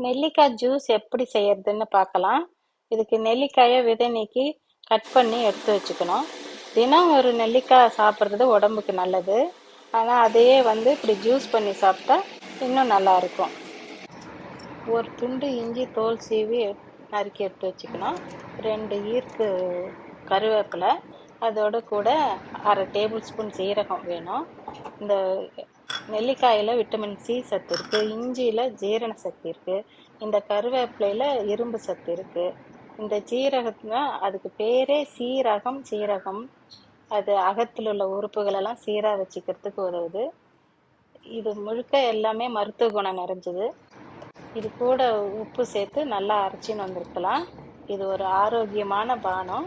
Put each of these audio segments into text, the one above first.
நெல்லிக்காய் ஜூஸ் எப்படி செய்யறதுன்னு பார்க்கலாம். இதுக்கு நெல்லிக்காயை விதை நீக்கி கட் பண்ணி எடுத்து வச்சுக்கணும். தினம் ஒரு நெல்லிக்காய் சாப்பிட்றது உடம்புக்கு நல்லது. ஆனால் அதையே இப்படி ஜூஸ் பண்ணி சாப்பிட்டா இன்னும் நல்லா இருக்கும். ஒரு துண்டு இஞ்சி தோல் சீவி நறுக்கி எடுத்து வச்சுக்கணும். 2 ஈர்க்கு கருவேப்பிலை, அதோட கூட அரை டேபிள் ஸ்பூன் சீரகம் வேணும். இந்த நெல்லிக்காயில் விட்டமின் சி சத்து இருக்குது, இஞ்சியில் ஜீரண சக்தி இருக்குது, இந்த கருவேப்பிலையில் இரும்பு சத்து இருக்குது. இந்த சீரகத்துல அதுக்கு பேரே சீரகம். அது அகத்தில் உள்ள உறுப்புகளெல்லாம் சீராக வச்சுக்கிறதுக்கு உதவுது. இது முழுக்க எல்லாமே மருத்துவ குணம் நிறைஞ்சது. இது கூட உப்பு சேர்த்து நல்லா அரைச்சின்னு வந்திருக்கலாம். இது ஒரு ஆரோக்கியமான பானம்.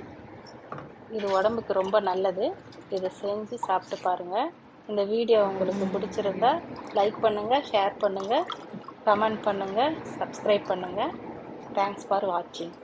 இது உடம்புக்கு ரொம்ப நல்லது. இதை செஞ்சு சாப்பிட்டு பாருங்கள். இந்த வீடியோ உங்களுக்கு பிடிச்சிருந்தா லைக் பண்ணுங்கள், ஷேர் பண்ணுங்கள், கமெண்ட் பண்ணுங்கள், சப்ஸ்கிரைப் பண்ணுங்கள். தேங்க்ஸ் ஃபார் வாட்சிங்.